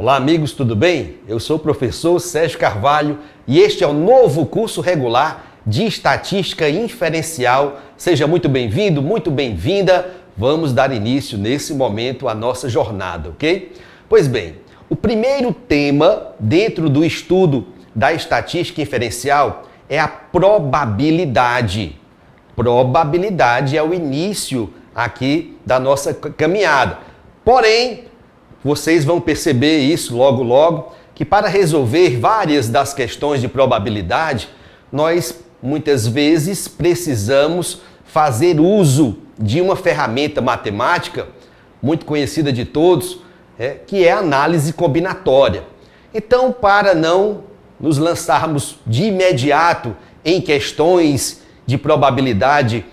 Olá amigos, tudo bem? Eu sou o professor Sérgio Carvalho e este é o novo curso regular de Estatística Inferencial. Seja muito bem-vindo, muito bem-vinda. Vamos dar início nesse momento à nossa jornada, ok? Pois bem, o primeiro tema dentro do estudo da Estatística Inferencial é a probabilidade. Probabilidade é o início aqui da nossa caminhada. Porém, vocês vão perceber isso logo logo, que para resolver várias das questões de probabilidade, nós muitas vezes precisamos fazer uso de uma ferramenta matemática muito conhecida de todos, que é a análise combinatória. Então, para não nos lançarmos de imediato em questões de probabilidade,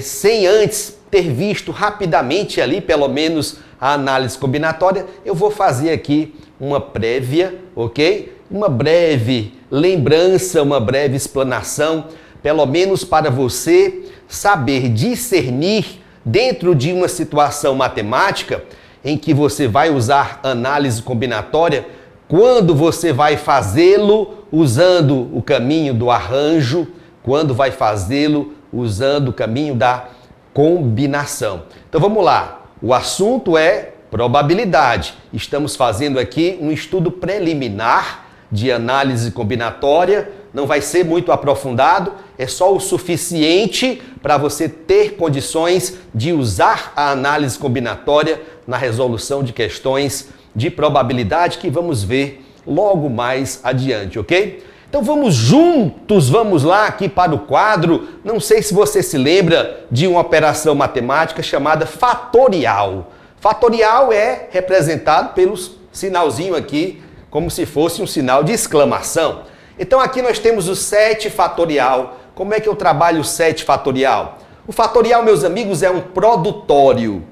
sem antes ter visto rapidamente ali, pelo menos, a análise combinatória, eu vou fazer aqui uma prévia, ok? Uma breve lembrança, uma breve explanação, pelo menos para você saber discernir dentro de uma situação matemática em que você vai usar análise combinatória, quando você vai fazê-lo usando o caminho do arranjo, quando vai fazê-lo usando o caminho da combinação. Então vamos lá. O assunto é probabilidade. Estamos fazendo aqui um estudo preliminar de análise combinatória. Não vai ser muito aprofundado, é só o suficiente para você ter condições de usar a análise combinatória na resolução de questões de probabilidade que vamos ver logo mais adiante, ok? Então vamos juntos, vamos lá aqui para o quadro. Não sei se você se lembra de uma operação matemática chamada fatorial. Fatorial é representado pelo sinalzinho aqui, como se fosse um sinal de exclamação. Então aqui nós temos o 7 fatorial. Como é que eu trabalho o 7 fatorial? O fatorial, meus amigos, é um produtório.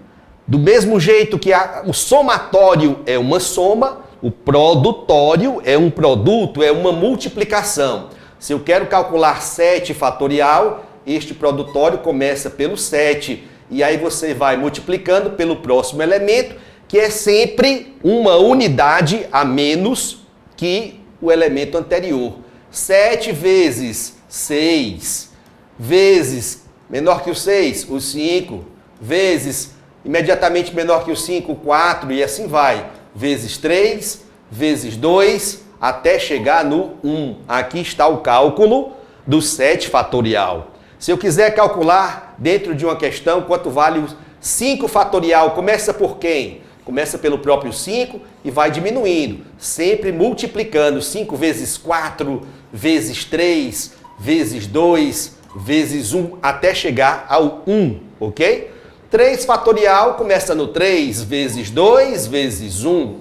Do mesmo jeito que o somatório é uma soma, o produtório é um produto, é uma multiplicação. Se eu quero calcular 7 fatorial, este produtório começa pelo 7. E aí você vai multiplicando pelo próximo elemento, que é sempre uma unidade a menos que o elemento anterior. 7 vezes 6, vezes menor que o 6, o 5, vezes imediatamente menor que o 5, o 4, e assim vai. Vezes 3, vezes 2, até chegar no 1. Aqui está o cálculo do 7 fatorial. Se eu quiser calcular dentro de uma questão quanto vale o 5 fatorial, começa por quem? Começa pelo próprio 5 e vai diminuindo, sempre multiplicando 5 vezes 4, vezes 3, vezes 2, vezes 1, até chegar ao 1, ok? 3 fatorial começa no 3 vezes 2 vezes 1.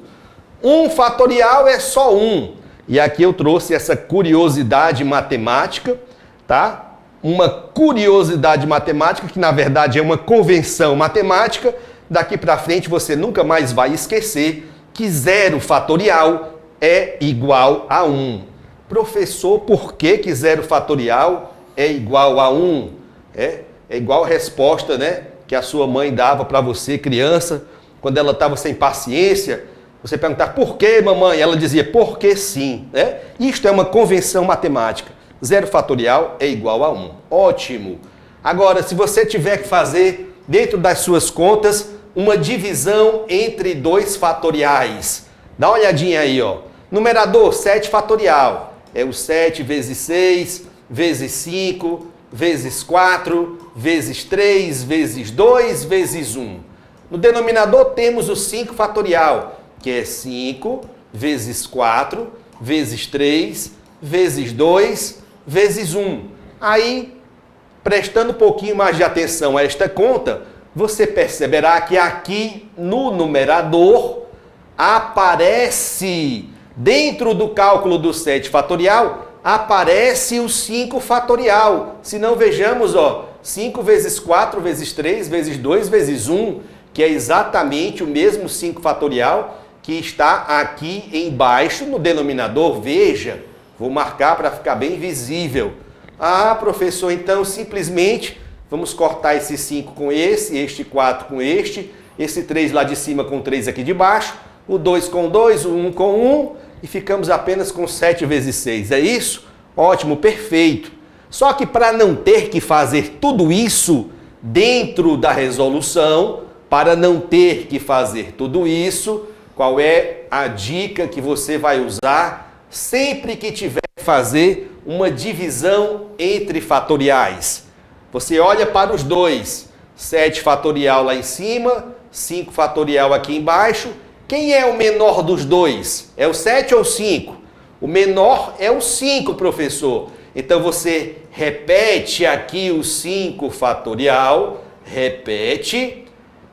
1 fatorial é só 1. E aqui eu trouxe essa curiosidade matemática, tá? Uma curiosidade matemática que na verdade é uma convenção matemática. Daqui para frente você nunca mais vai esquecer que 0 fatorial é igual a 1. Professor, por que 0 fatorial é igual a 1? É igual a resposta, né, que a sua mãe dava para você, criança, quando ela estava sem paciência. Você perguntar, por que, mamãe? Ela dizia, porque sim. Né? Isto é uma convenção matemática. 0 fatorial é igual a 1. Ótimo. Agora, se você tiver que fazer, dentro das suas contas, uma divisão entre 2 fatoriais. Dá uma olhadinha aí, ó. Numerador, 7 fatorial. É o 7 vezes 6, vezes 5, vezes 4, vezes 3, vezes 2, vezes 1. No denominador temos o 5 fatorial, que é 5 vezes 4, vezes 3, vezes 2, vezes 1. Aí, prestando um pouquinho mais de atenção a esta conta, você perceberá que aqui no numerador aparece, dentro do cálculo do 7 fatorial, aparece o 5 fatorial. Se não, vejamos, ó, 5 vezes 4 vezes 3 vezes 2 vezes 1, que é exatamente o mesmo 5 fatorial que está aqui embaixo no denominador. Veja, vou marcar para ficar bem visível. Ah, professor, então simplesmente vamos cortar esse 5 com esse 4 com este, esse 3 lá de cima com 3 aqui de baixo, o 2 com 2, o 1 com 1, e ficamos apenas com 7 vezes 6. É isso? Ótimo, perfeito. Só que para não ter que fazer tudo isso dentro da resolução, para não ter que fazer tudo isso, qual é a dica que você vai usar sempre que tiver que fazer uma divisão entre fatoriais? Você olha para os dois, 7 fatorial lá em cima, 5 fatorial aqui embaixo. Quem é o menor dos dois? É o 7 ou o 5? O menor é o 5, professor. Então você repete aqui o 5 fatorial, repete,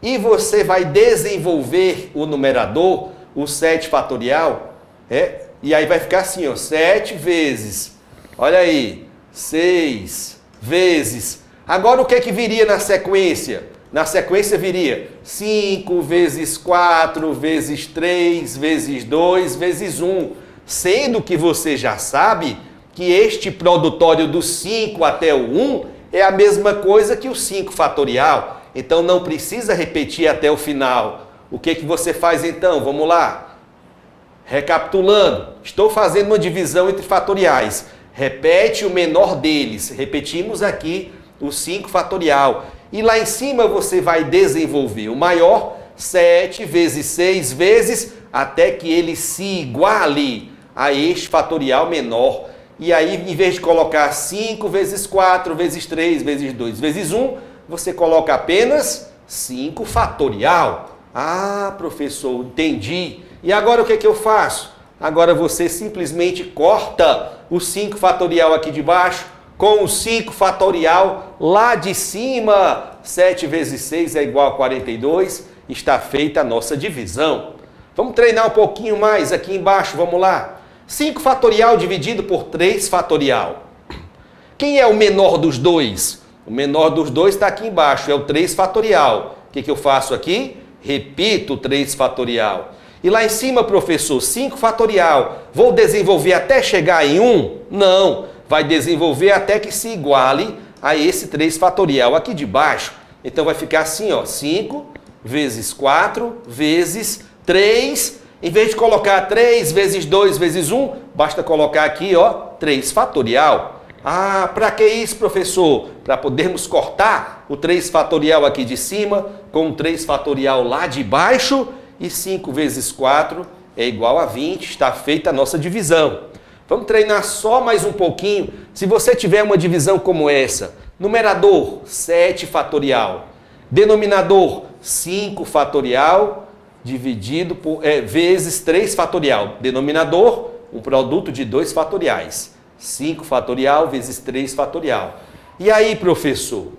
e você vai desenvolver o numerador, o 7 fatorial, e aí vai ficar assim, ó, 7 vezes, olha aí, 6 vezes. Agora o que é que viria na sequência? Na sequência viria 5 vezes 4 vezes 3 vezes 2 vezes 1, sendo que você já sabe que este produtório do 5 até o 1 é a mesma coisa que o 5 fatorial. Então não precisa repetir até o final. O que que você faz então? Vamos lá. Recapitulando, estou fazendo uma divisão entre fatoriais. Repete o menor deles. Repetimos aqui o 5 fatorial. E lá em cima você vai desenvolver o maior, 7 vezes 6 vezes, até que ele se iguale a este fatorial menor. E aí, em vez de colocar 5 vezes 4 vezes 3 vezes 2 vezes 1, você coloca apenas 5 fatorial. Ah, professor, entendi. E agora o que é que eu faço? Agora você simplesmente corta o 5 fatorial aqui de baixo com o 5 fatorial lá de cima. 7 vezes 6 é igual a 42. Está feita a nossa divisão. Vamos treinar um pouquinho mais aqui embaixo, vamos lá. 5 fatorial dividido por 3 fatorial. Quem é o menor dos dois? O menor dos dois está aqui embaixo, é o 3 fatorial. O que eu faço aqui? Repito o 3 fatorial. E lá em cima, professor, 5 fatorial. Vou desenvolver até chegar em 1? Não, vai desenvolver até que se iguale a esse 3 fatorial aqui de baixo. Então vai ficar assim, ó, 5 vezes 4 vezes 3. Em vez de colocar 3 vezes 2 vezes 1, basta colocar aqui, ó, 3 fatorial. Ah, para que isso, professor? Para podermos cortar o 3 fatorial aqui de cima com o 3 fatorial lá de baixo, e 5 vezes 4 é igual a 20, está feita a nossa divisão. Vamos treinar só mais um pouquinho. Se você tiver uma divisão como essa, numerador 7 fatorial, denominador 5 fatorial, dividido por vezes 3 fatorial. Denominador, um produto de 2 fatoriais. 5 fatorial vezes 3 fatorial. E aí, professor?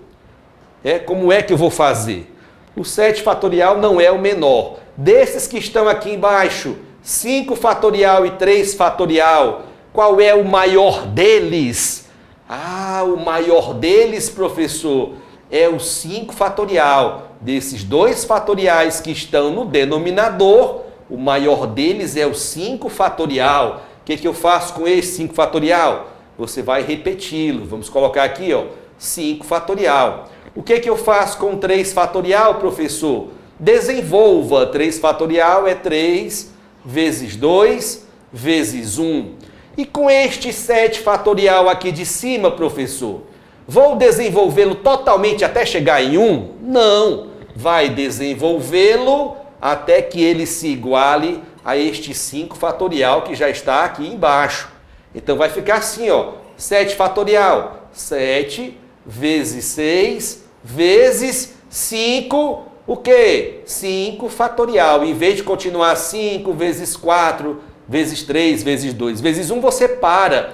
Como é que eu vou fazer? O 7 fatorial não é o menor. Desses que estão aqui embaixo, 5 fatorial e 3 fatorial, qual é o maior deles? Ah, o maior deles, professor, é o 5 fatorial. Desses 2 fatoriais que estão no denominador, o maior deles é o 5 fatorial. O que eu faço com esse 5 fatorial? Você vai repeti-lo. Vamos colocar aqui, ó, 5 fatorial. O que eu faço com 3 fatorial, professor? Desenvolva. 3 fatorial é 3 vezes 2 vezes 1. E com este 7 fatorial aqui de cima, professor, vou desenvolvê-lo totalmente até chegar em 1? Não. Vai desenvolvê-lo até que ele se iguale a este 5 fatorial que já está aqui embaixo. Então vai ficar assim, ó, 7 fatorial, 7 vezes 6 vezes 5, o quê? 5 fatorial. Em vez de continuar 5 vezes 4 vezes 3 vezes 2 vezes 1, você para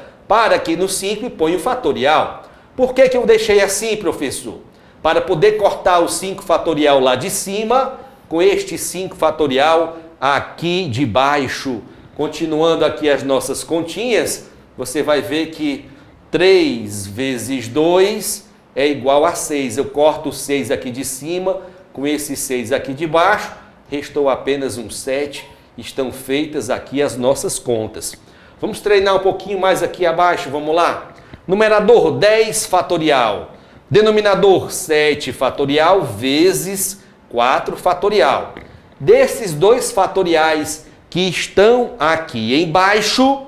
aqui no 5 e põe o fatorial. Por que eu deixei assim, professor? Para poder cortar o 5 fatorial lá de cima com este 5 fatorial aqui de baixo. Continuando aqui as nossas continhas, você vai ver que 3 vezes 2 é igual a 6. Eu corto o 6 aqui de cima com esse 6 aqui de baixo, restou apenas um 7. Estão feitas aqui as nossas contas. Vamos treinar um pouquinho mais aqui abaixo, vamos lá. Numerador 10 fatorial, denominador 7 fatorial vezes 4 fatorial. desses dois fatoriais que estão aqui embaixo,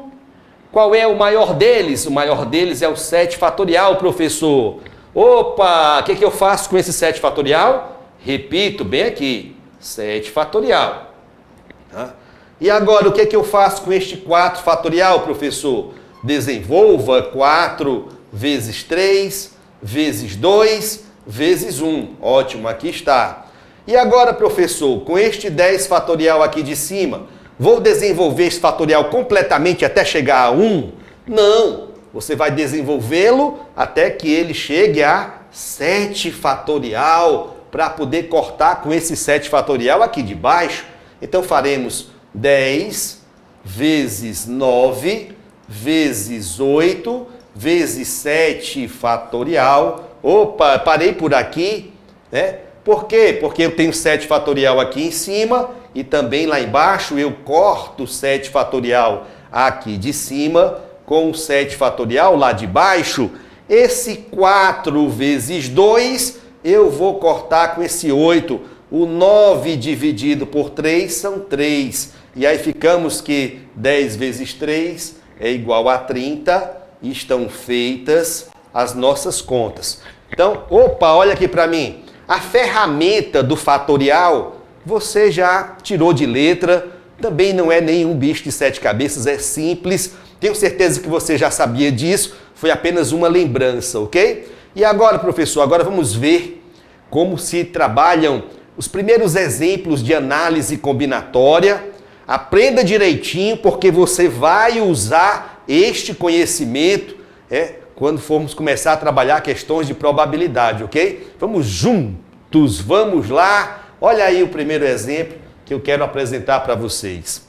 qual é o maior deles? O maior deles é o 7 fatorial, professor. Opa, o que eu faço com esse 7 fatorial? Repito bem aqui, 7 fatorial. Tá? E agora, o que eu faço com este 4 fatorial, professor? Desenvolva 4 vezes 3, vezes 2, vezes 1. Ótimo, aqui está. E agora, professor, com este 10 fatorial aqui de cima, vou desenvolver esse fatorial completamente até chegar a 1? Não, você vai desenvolvê-lo até que ele chegue a 7 fatorial, para poder cortar com esse 7 fatorial aqui de baixo. Então faremos 10 vezes 9 vezes 8 vezes 7 fatorial. Opa, parei por aqui, né? Por quê? Porque eu tenho 7 fatorial aqui em cima e também lá embaixo eu corto 7 fatorial aqui de cima com o 7 fatorial lá de baixo. Esse 4 vezes 2 eu vou cortar com esse 8. O 9 dividido por 3 são 3. E aí ficamos que 10 vezes 3 é igual a 30 e estão feitas as nossas contas. Então, opa, olha aqui para mim. A ferramenta do fatorial, você já tirou de letra, também não é nenhum bicho de 7 cabeças, é simples. Tenho certeza que você já sabia disso, foi apenas uma lembrança, ok? E agora, professor, agora vamos ver como se trabalham os primeiros exemplos de análise combinatória. Aprenda direitinho, porque você vai usar este conhecimento quando formos começar a trabalhar questões de probabilidade, ok? Vamos juntos, vamos lá. Olha aí o primeiro exemplo que eu quero apresentar para vocês.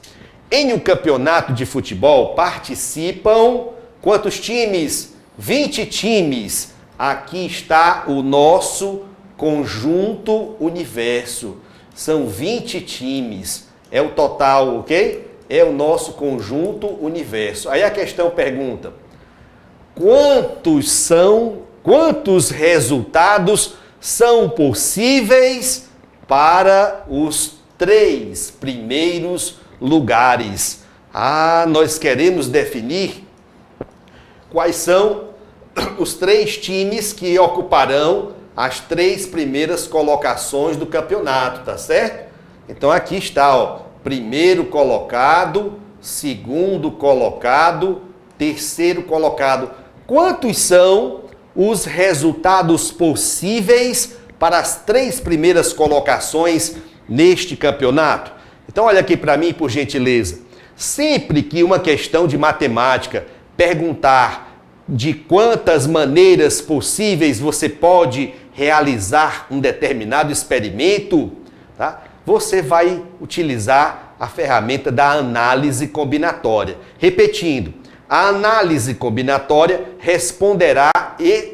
Em um campeonato de futebol participam quantos times? 20 times. Aqui está o nosso conjunto universo. São 20 times. É o total, ok? É o nosso conjunto universo. Aí a questão pergunta: quantos resultados são possíveis para os 3 primeiros lugares? Nós queremos definir quais são os 3 times que ocuparão as 3 primeiras colocações do campeonato, tá certo? Então aqui está, ó, primeiro colocado, segundo colocado, terceiro colocado. Quantos são os resultados possíveis para as 3 primeiras colocações neste campeonato? Então olha aqui para mim, por gentileza. Sempre que uma questão de matemática perguntar de quantas maneiras possíveis você pode realizar um determinado experimento, tá? Você vai utilizar a ferramenta da análise combinatória. Repetindo, a análise combinatória responderá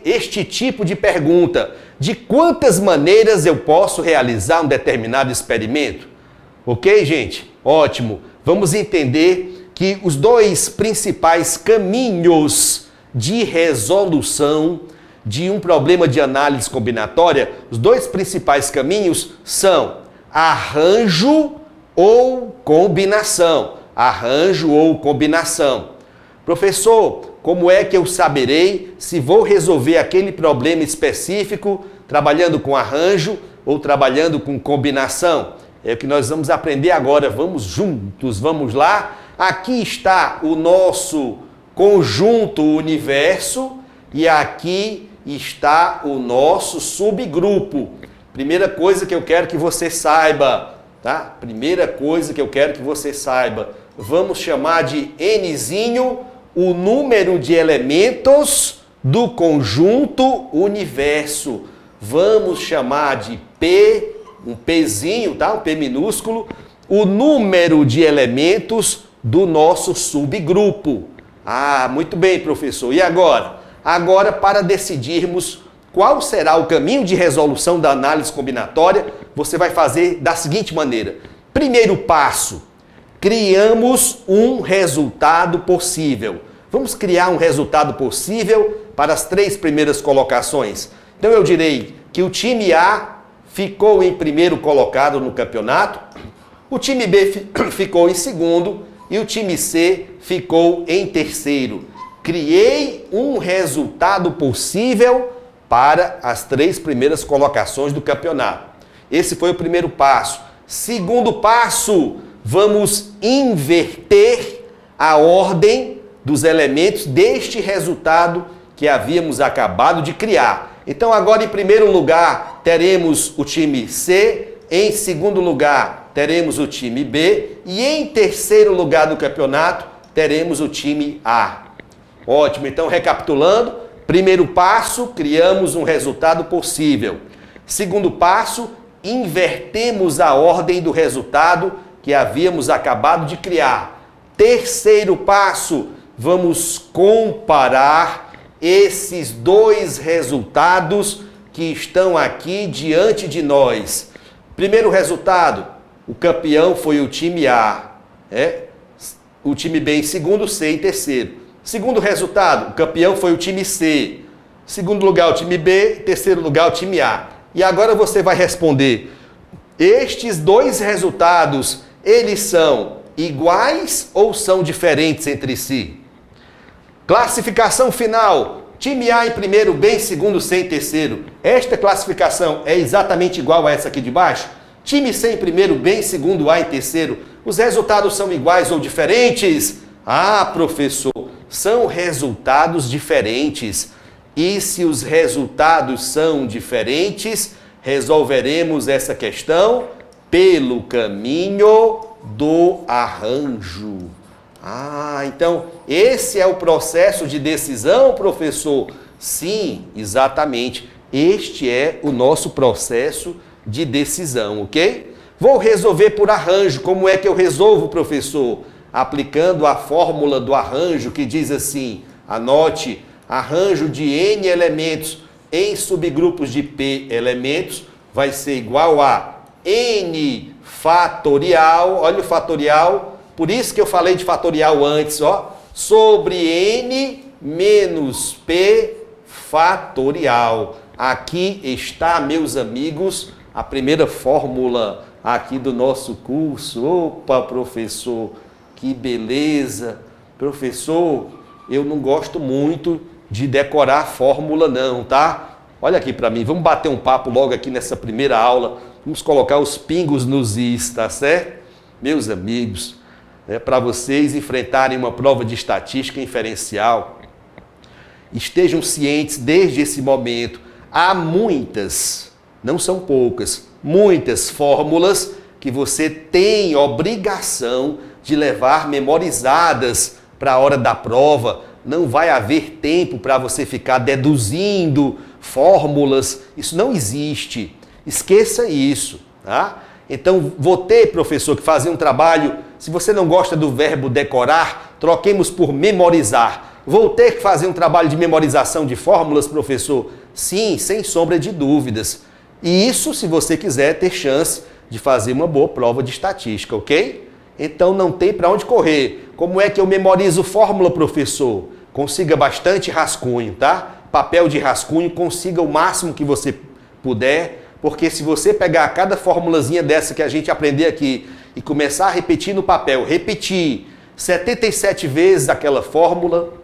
este tipo de pergunta: de quantas maneiras eu posso realizar um determinado experimento? Ok, gente? Ótimo. Vamos entender que os 2 principais caminhos de resolução de um problema de análise combinatória, os 2 principais caminhos são arranjo ou combinação. Arranjo ou combinação. Professor, como é que eu saberei se vou resolver aquele problema específico trabalhando com arranjo ou trabalhando com combinação? É o que nós vamos aprender agora. Vamos juntos, vamos lá. Aqui está o nosso conjunto universo e aqui está o nosso subgrupo. Primeira coisa que eu quero que você saiba, tá? Primeira coisa que eu quero que você saiba. Vamos chamar de Nzinho o número de elementos do conjunto universo. Vamos chamar de P, um Pzinho, tá? Um P minúsculo, o número de elementos do nosso subgrupo. Muito bem, professor. E agora? Agora, para decidirmos qual será o caminho de resolução da análise combinatória, você vai fazer da seguinte maneira. Primeiro passo, criamos um resultado possível. Vamos criar um resultado possível para as 3 primeiras colocações. Então eu direi que o time A ficou em primeiro colocado no campeonato, O time B ficou em segundo e o time C ficou em terceiro. Criei um resultado possível para as 3 primeiras colocações do campeonato. Esse foi o primeiro passo. Segundo passo, vamos inverter a ordem dos elementos deste resultado que havíamos acabado de criar. Então agora em primeiro lugar teremos o time C, em segundo lugar teremos o time B e em terceiro lugar do campeonato teremos o time A. Ótimo, então recapitulando, primeiro passo, criamos um resultado possível. Segundo passo, invertemos a ordem do resultado que havíamos acabado de criar. Terceiro passo, vamos comparar esses 2 resultados que estão aqui diante de nós. Primeiro resultado, o campeão foi o time A, o time B em segundo, C em terceiro. Segundo resultado, o campeão foi o time C. Segundo lugar, o time B. Terceiro lugar, o time A. E agora você vai responder, estes 2 resultados, eles são iguais ou são diferentes entre si? Classificação final, time A em primeiro, B em segundo, C em terceiro. Esta classificação é exatamente igual a essa aqui de baixo? Time C em primeiro, B em segundo, A em terceiro. Os resultados são iguais ou diferentes? Ah, professor, são resultados diferentes. E se os resultados são diferentes, resolveremos essa questão pelo caminho do arranjo. Ah, então esse é o processo de decisão, professor? Sim, exatamente. Este é o nosso processo de decisão, ok? Vou resolver por arranjo. Como é que eu resolvo, professor? Aplicando a fórmula do arranjo que diz assim, anote, arranjo de N elementos em subgrupos de P elementos vai ser igual a N fatorial, olha o fatorial, por isso que eu falei de fatorial antes, ó, sobre N menos P fatorial. Aqui está, meus amigos, a primeira fórmula aqui do nosso curso. Opa, professor, que beleza! Professor, eu não gosto muito de decorar fórmula não, tá? Olha aqui para mim, vamos bater um papo logo aqui nessa primeira aula. Vamos colocar os pingos nos is, tá certo? Meus amigos, para vocês enfrentarem uma prova de estatística inferencial, estejam cientes desde esse momento, há muitas, não são poucas, muitas fórmulas que você tem obrigação de levar memorizadas para a hora da prova. Não vai haver tempo para você ficar deduzindo fórmulas, isso não existe. Esqueça isso, tá? Então, vou ter, professor, que fazer um trabalho, se você não gosta do verbo decorar, troquemos por memorizar. Vou ter que fazer um trabalho de memorização de fórmulas, professor? Sim, sem sombra de dúvidas. E isso se você quiser ter chance de fazer uma boa prova de estatística, ok? Então não tem para onde correr. Como é que eu memorizo fórmula, professor? Consiga bastante rascunho, tá? Papel de rascunho, consiga o máximo que você puder, porque se você pegar cada formulazinha dessa que a gente aprender aqui e começar a repetir no papel, repetir 77 vezes aquela fórmula,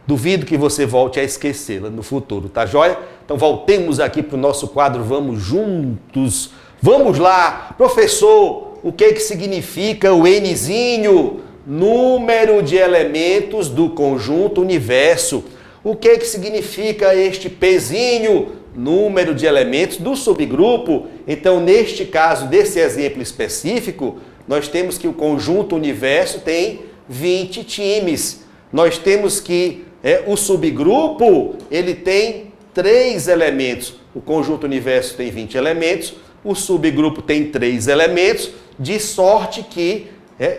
duvido que você volte a esquecê-la no futuro, tá joia? Então voltemos aqui para o nosso quadro Vamos Juntos. Vamos lá, professor, o que significa o Nzinho? Número de elementos do conjunto universo. O que significa este Pzinho? Número de elementos do subgrupo. Então, neste caso, desse exemplo específico, nós temos que o conjunto universo tem 20 times. Nós temos que o subgrupo, ele tem 3 elementos. O conjunto universo tem 20 elementos, o subgrupo tem 3 elementos, de sorte que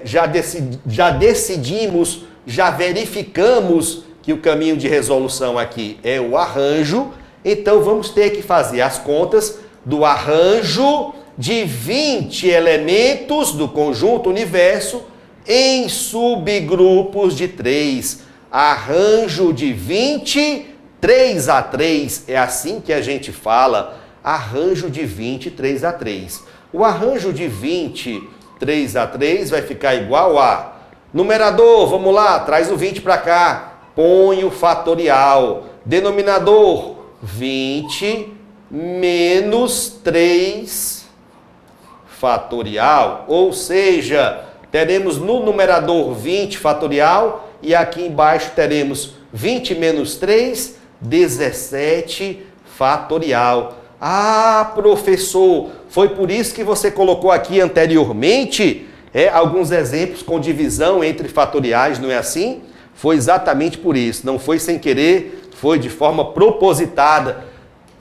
já decidimos, já verificamos que o caminho de resolução aqui é o arranjo. Então vamos ter que fazer as contas do arranjo de 20 elementos do conjunto universo em subgrupos de 3. Arranjo de 20, 3 a 3, é assim que a gente fala, arranjo de 20, 3 a 3. O arranjo de 20, 3 a 3 vai ficar igual a... Numerador, vamos lá, traz o 20 para cá. Põe o fatorial. Denominador, 20 menos 3 fatorial. Ou seja, teremos no numerador 20 fatorial e aqui embaixo teremos 20 menos 3, 17 fatorial. Ah, professor, foi por isso que você colocou aqui anteriormente alguns exemplos com divisão entre fatoriais, não é assim? Foi exatamente por isso, não foi sem querer, foi de forma propositada.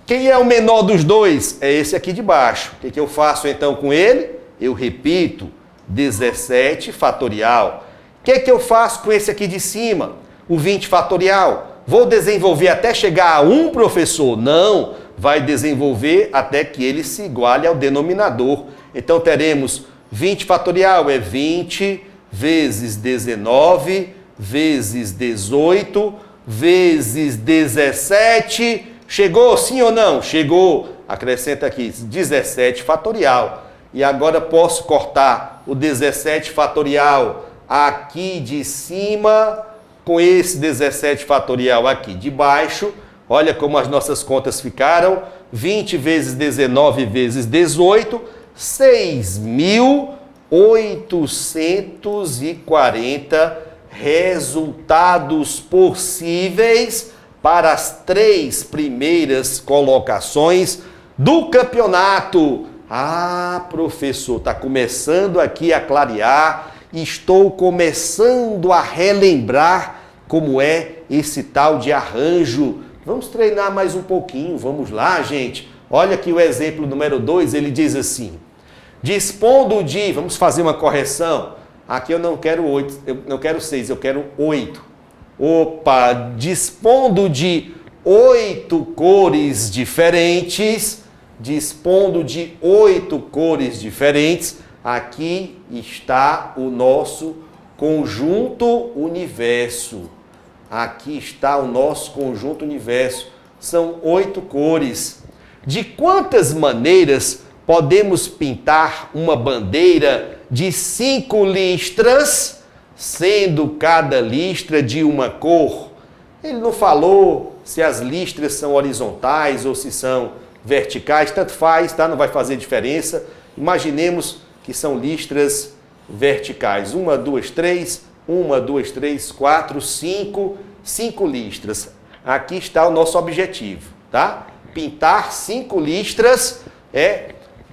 Quem é o menor dos dois? É esse aqui de baixo. O que eu faço então com ele? Eu repito, 17 fatorial. O que eu faço com esse aqui de cima? O 20 fatorial. Vou desenvolver até chegar a 1, professor? Não, vai desenvolver até que ele se iguale ao denominador. Então teremos 20 fatorial é 20 vezes 19 vezes 18 vezes 17. Chegou sim ou não? Chegou. Acrescenta aqui 17 fatorial. E agora posso cortar o 17 fatorial aqui de cima com esse 17 fatorial aqui de baixo. Olha como as nossas contas ficaram. 20 vezes 19 vezes 18, 6.840 resultados possíveis para as 3 primeiras colocações do campeonato. Ah, professor, está começando aqui a clarear, estou começando a relembrar como é esse tal de arranjo. Vamos treinar mais um pouquinho, vamos lá, gente. Olha aqui o exemplo número 2, ele diz assim, dispondo de, vamos fazer uma correção, aqui eu não quero 8, eu não quero 6, eu quero 8. Opa, dispondo de 8 cores diferentes, dispondo de 8 cores diferentes, aqui está o nosso conjunto universo. Aqui está o nosso conjunto universo. São 8 cores. De quantas maneiras podemos pintar uma bandeira de 5 listras, sendo cada listra de uma cor? Ele não falou se as listras são horizontais ou se são verticais, tanto faz, tá? Não vai fazer diferença. Imaginemos que são listras verticais. 1, 2, 3, 1, 2, 3, 4, 5 listras. Aqui está o nosso objetivo, tá? Pintar 5 listras,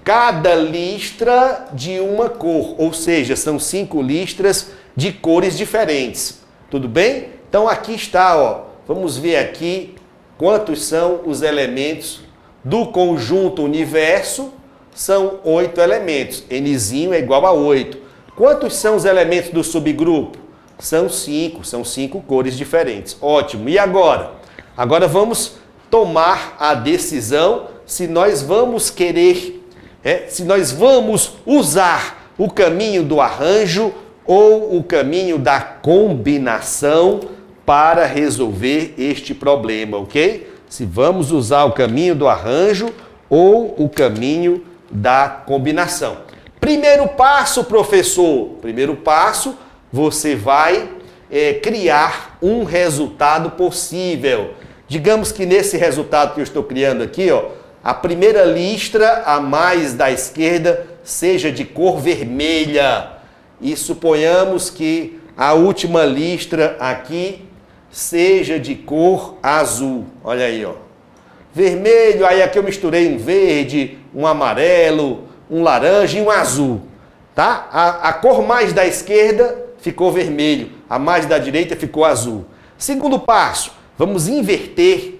cada listra de uma cor, ou seja, são 5 listras de cores diferentes. Tudo bem? Então aqui está, ó. Vamos ver aqui quantos são os elementos do conjunto universo. São 8 elementos. Nzinho é igual a 8. Quantos são os elementos do subgrupo? São 5. São 5 cores diferentes. Ótimo. E agora? Agora vamos tomar a decisão se nós vamos querer, se nós vamos usar o caminho do arranjo ou o caminho da combinação para resolver este problema, ok? Se vamos usar o caminho do arranjo ou o caminho da combinação. Primeiro passo, professor. Primeiro passo, você vai criar um resultado possível. Digamos que nesse resultado que eu estou criando aqui, ó, a primeira listra, a mais da esquerda, seja de cor vermelha. E suponhamos que a última listra aqui seja de cor azul. Olha aí, ó. Vermelho, aí aqui eu misturei um verde, um amarelo, um laranja e um azul. Tá? A cor mais da esquerda ficou vermelho, a mais da direita ficou azul. Segundo passo, vamos inverter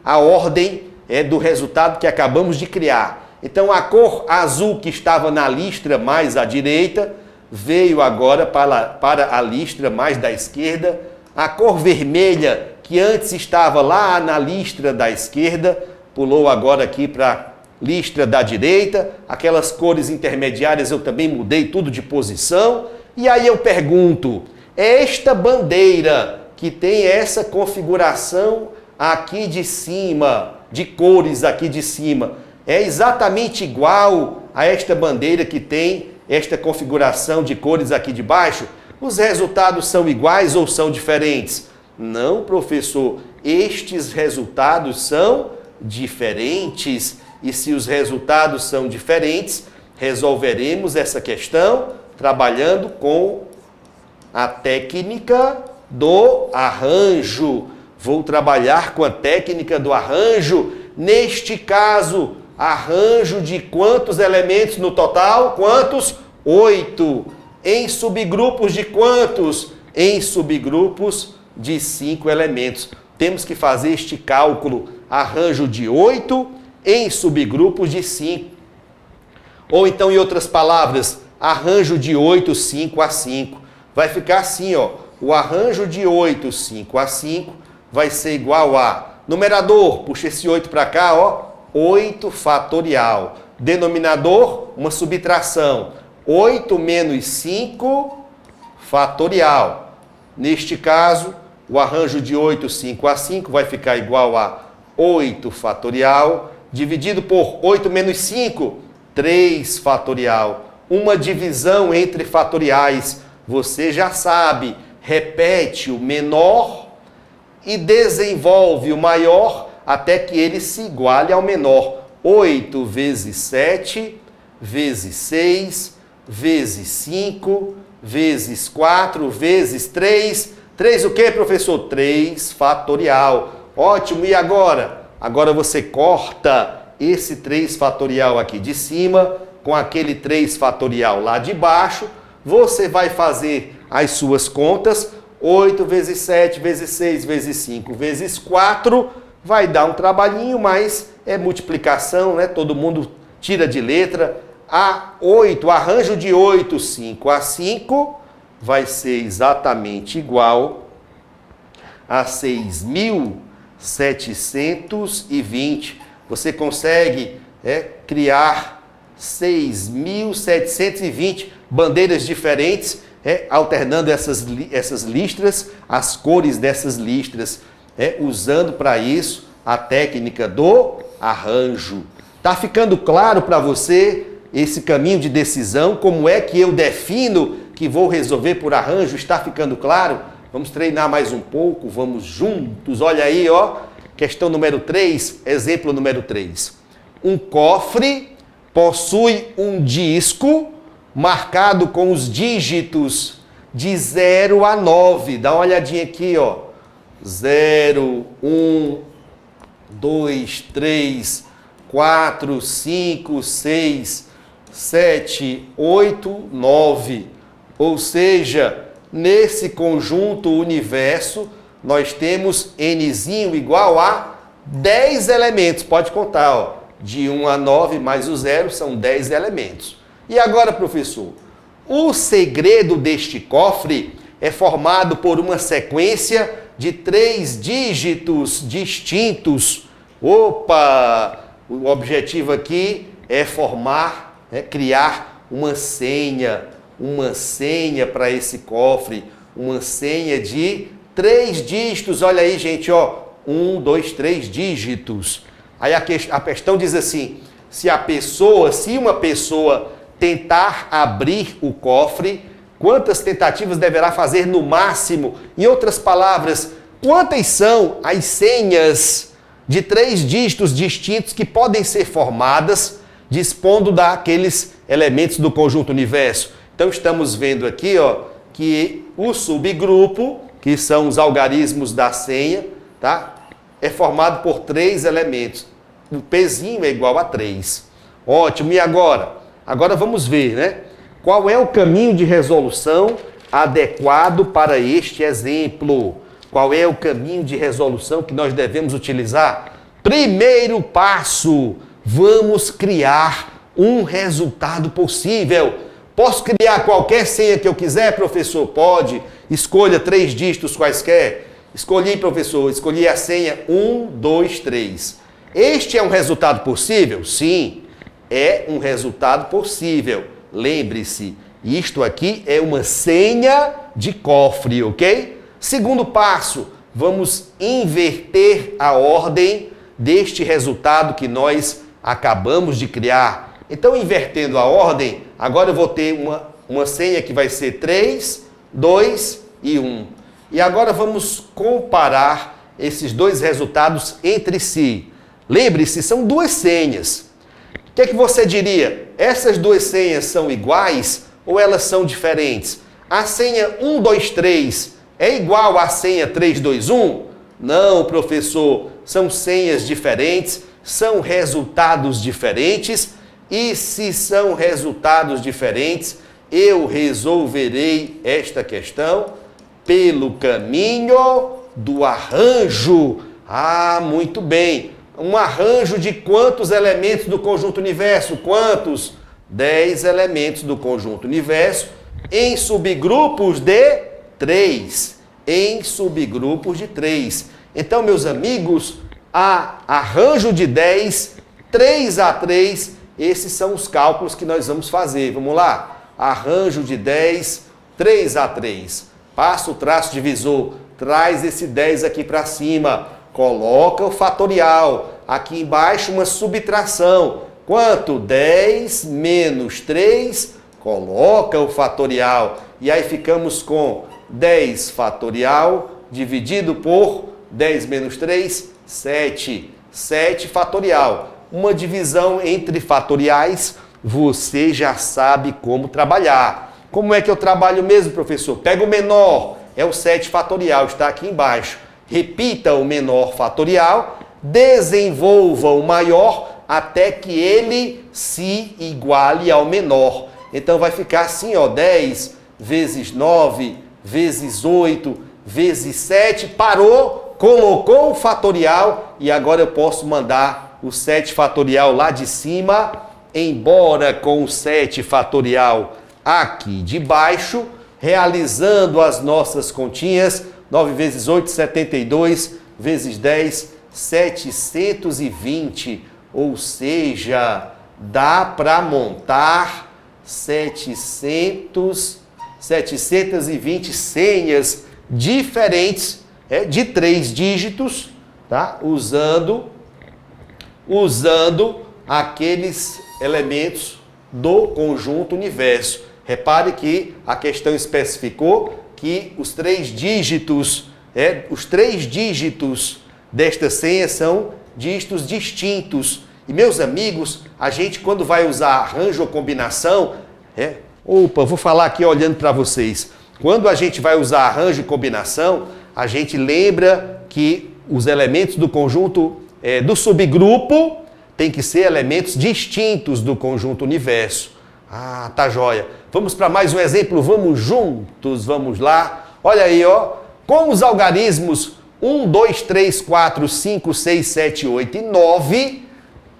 a ordem do resultado que acabamos de criar. Então a cor azul que estava na listra mais à direita veio agora para a listra mais da esquerda. A cor vermelha que antes estava lá na listra da esquerda pulou agora aqui para a listra da direita. Aquelas cores intermediárias eu também mudei tudo de posição. E aí eu pergunto, esta bandeira que tem essa configuração aqui de cima, de cores aqui de cima, é exatamente igual a esta bandeira que tem esta configuração de cores aqui de baixo, os resultados são iguais ou são diferentes? Não, professor, estes resultados são diferentes. E se os resultados são diferentes, resolveremos essa questão trabalhando com a técnica do arranjo. Vou trabalhar com a técnica do arranjo. Neste caso, arranjo de quantos elementos no total? Quantos? 8. Em subgrupos de quantos? Em subgrupos de 5 elementos. Temos que fazer este cálculo. Arranjo de 8 em subgrupos de 5. Ou então, em outras palavras, arranjo de 8, 5 a 5. Vai ficar assim, ó. O arranjo de 8, 5 a 5 vai ser igual a... Numerador, puxa esse 8 para cá, ó. 8 fatorial. Denominador, uma subtração. 8 menos 5 fatorial. Neste caso, o arranjo de 8, 5 a 5 vai ficar igual a 8 fatorial, dividido por 8 menos 5, 3 fatorial. Uma divisão entre fatoriais, você já sabe, repete o menor e desenvolve o maior até que ele se iguale ao menor. 8 vezes 7, vezes 6, vezes 5, vezes 4, vezes 3. 3 o quê, professor? 3 fatorial. Ótimo, e agora? Agora você corta esse 3 fatorial aqui de cima com aquele 3 fatorial lá de baixo. Você vai fazer as suas contas. 8 vezes 7, vezes 6, vezes 5, vezes 4. Vai dar um trabalhinho, mas é multiplicação, né? Todo mundo tira de letra. A 8, arranjo de 8, 5 a 5, vai ser exatamente igual a 6.720. Você consegue criar 6.720 bandeiras diferentes, alternando essas listras, as cores dessas listras, usando para isso a técnica do arranjo. Tá ficando claro para você esse caminho de decisão? Como é que eu defino que vou resolver por arranjo? Está ficando claro? Vamos treinar mais um pouco, vamos juntos. Olha aí, ó. Questão número 3, exemplo número 3. Um cofre possui um disco marcado com os dígitos de 0 a 9. Dá uma olhadinha aqui, ó. 0, 1, 2, 3, 4, 5, 6, 7, 8, 9. Ou seja, nesse conjunto universo, nós temos nzinho igual a 10 elementos. Pode contar, ó. De 1 a 9 mais o 0 são 10 elementos. E agora, professor, o segredo deste cofre é formado por uma sequência de 3 dígitos distintos. Opa! O objetivo aqui é criar uma senha para esse cofre, uma senha de 3 dígitos. Olha aí, gente, ó, 1, 2, 3 dígitos. Aí a questão diz assim: se uma pessoa tentar abrir o cofre, quantas tentativas deverá fazer no máximo? Em outras palavras, quantas são as senhas de 3 dígitos distintos que podem ser formadas dispondo daqueles elementos do conjunto universo? Então estamos vendo aqui, ó, que o subgrupo, que são os algarismos da senha, tá? É formado por 3 elementos. O pezinho é igual a 3. Ótimo. E agora? Agora vamos ver, né? Qual é o caminho de resolução adequado para este exemplo? Qual é o caminho de resolução que nós devemos utilizar? Primeiro passo, vamos criar um resultado possível. Posso criar qualquer senha que eu quiser, professor? Pode. Escolha 3 dígitos quaisquer. Escolhi, professor. Escolhi a senha 1, 2, 3. Este é um resultado possível? Sim, é um resultado possível. Lembre-se, isto aqui é uma senha de cofre, ok? Segundo passo, vamos inverter a ordem deste resultado que nós acabamos de criar. Então, invertendo a ordem, Agora eu vou ter uma senha que vai ser 3, 2 e 1. E agora vamos comparar esses dois resultados entre si. Lembre-se, são duas senhas. O que é que você diria? Essas duas senhas são iguais ou elas são diferentes? A senha 1, 2, 3 é igual à senha 3, 2, 1? Não, professor. São senhas diferentes, são resultados diferentes. E se são resultados diferentes, eu resolverei esta questão pelo caminho do arranjo. Ah, muito bem. Um arranjo de quantos elementos do conjunto universo? Quantos? 10 elementos do conjunto universo em subgrupos de 3. Em subgrupos de 3. Então, meus amigos, arranjo de 10, 3 a 3, esses são os cálculos que nós vamos fazer. Vamos lá? Arranjo de 10, 3 a 3. Passa o traço divisor, traz esse 10 aqui para cima, coloca o fatorial. Aqui embaixo uma subtração. Quanto? 10 menos 3, coloca o fatorial. E aí ficamos com 10 fatorial dividido por 10 menos 3, 7. 7 fatorial. Uma divisão entre fatoriais, você já sabe como trabalhar. Como é que eu trabalho mesmo, professor? Pega o menor, é o 7 fatorial, está aqui embaixo. Repita o menor fatorial, desenvolva o maior até que ele se iguale ao menor. Então vai ficar assim, ó, 10 vezes 9 vezes 8 vezes 7, parou, colocou o fatorial e agora eu posso mandar o 7 fatorial lá de cima, embora com o 7 fatorial aqui de baixo, realizando as nossas continhas. 9 vezes 8, 72, vezes 10, 720. Ou seja, dá para montar 720 senhas diferentes, de 3 dígitos, tá? Usando aqueles elementos do conjunto universo. Repare que a questão especificou que os 3 dígitos desta senha são dígitos distintos. E, meus amigos, a gente quando vai usar arranjo ou combinação, vou falar aqui olhando para vocês. Quando a gente vai usar arranjo e combinação, a gente lembra que os elementos do conjunto, do subgrupo, tem que ser elementos distintos do conjunto universo. Ah, tá joia. Vamos para mais um exemplo, vamos juntos, vamos lá. Olha aí, ó, com os algarismos 1, 2, 3, 4, 5, 6, 7, 8 e 9,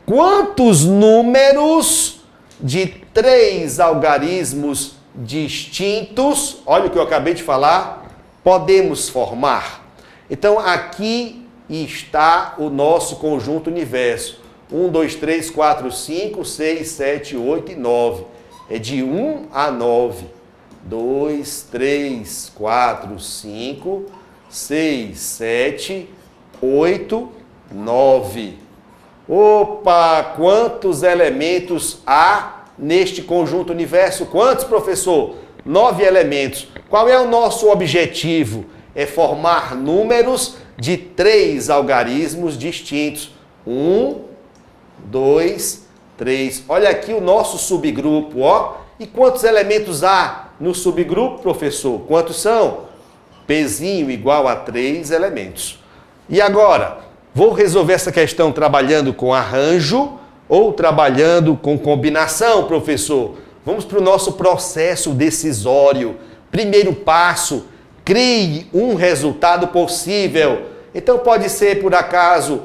quantos números de 3 algarismos distintos, olha o que eu acabei de falar, podemos formar? Então, aqui está o nosso conjunto universo. 1, 2, 3, 4, 5, 6, 7, 8 e 9. É de 1 a 9. 2, 3, 4, 5, 6, 7, 8, 9. Opa, quantos elementos há neste conjunto universo? Quantos, professor? 9 elementos. Qual é o nosso objetivo? É formar números de 3 algarismos distintos. 1, 2, 3. Olha aqui o nosso subgrupo, ó. E quantos elementos há no subgrupo, professor? Quantos são? Pzinho igual a 3 elementos. E agora, vou resolver essa questão trabalhando com arranjo ou trabalhando com combinação, professor? Vamos para o nosso processo decisório. Primeiro passo, crie um resultado possível. Então pode ser, por acaso,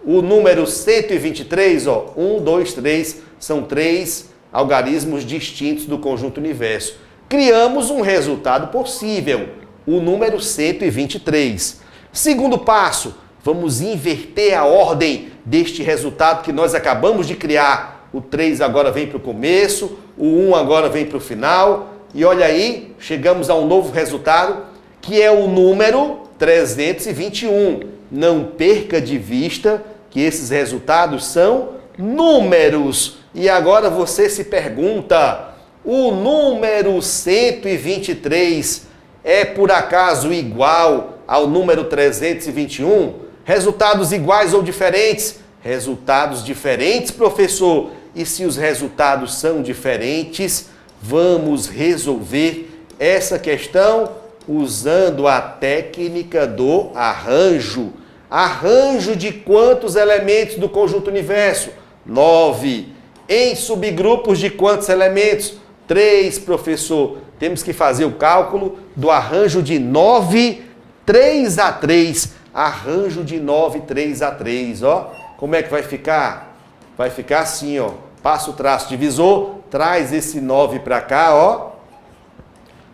o número 123, ó, 1, 2, 3, são 3 algarismos distintos do conjunto universo. Criamos um resultado possível, o número 123. Segundo passo, vamos inverter a ordem deste resultado que nós acabamos de criar. O 3 agora vem para o começo, o 1 agora vem para o final. E olha aí, chegamos a um novo resultado, que é o número 321. Não perca de vista que esses resultados são números. E agora você se pergunta, O número 123 é por acaso igual ao número 321? Resultados iguais ou diferentes? Resultados diferentes, professor. E se os resultados são diferentes, vamos resolver essa questão usando a técnica do arranjo. Arranjo de quantos elementos do conjunto universo? 9. Em subgrupos de quantos elementos? 3, professor. Temos que fazer o cálculo do arranjo de 9, 3 a 3. Arranjo de 9, 3 a 3, ó. Como é que vai ficar? Vai ficar assim, ó. Passa o traço divisor, traz esse 9 para cá, ó.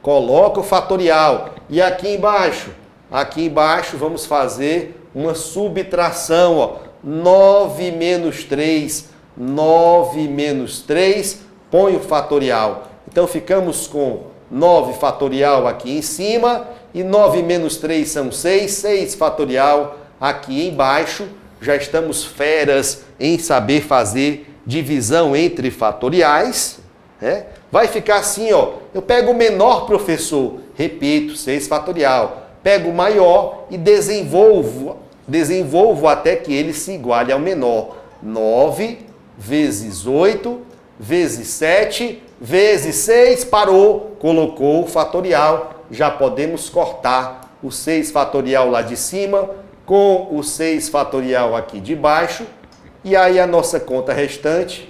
Coloca o fatorial. E aqui embaixo? Aqui embaixo vamos fazer uma subtração, ó. 9 menos 3. 9 menos 3, põe o fatorial. Então ficamos com 9 fatorial aqui em cima e 9 menos 3 são 6, 6 fatorial aqui embaixo. Já estamos feras em saber fazer divisão entre fatoriais, né? Vai ficar assim, ó. Eu pego o menor, professor, repito, 6 fatorial. Pego o maior e desenvolvo até que ele se iguale ao menor. 9 vezes 8, vezes 7, vezes 6, parou, colocou o fatorial. Já podemos cortar o 6 fatorial lá de cima com o 6 fatorial aqui de baixo. E aí a nossa conta restante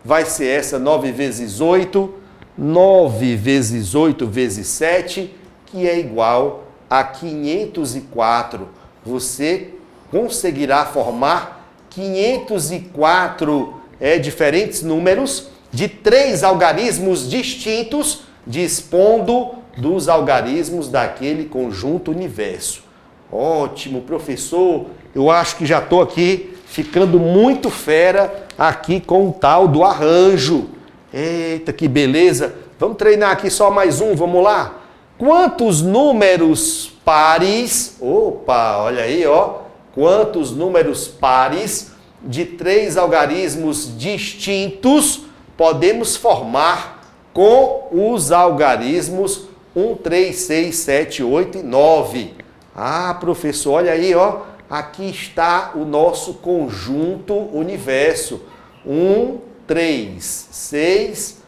vai ser essa 9 vezes 8, 9 vezes 8 vezes 7, que é igual a 504. Você conseguirá formar 504 diferentes números de 3 algarismos distintos, dispondo dos algarismos daquele conjunto universo. Ótimo, professor. Eu acho que já estou aqui ficando muito fera aqui com o tal do arranjo. Eita, que beleza. Vamos treinar aqui só mais um, vamos lá? Quantos números pares... Opa, olha aí, ó. Quantos números pares de 3 algarismos distintos podemos formar com os algarismos 1, 3, 6, 7, 8 e 9? Ah, professor, olha aí, ó. Aqui está o nosso conjunto universo. 1, 3, 6,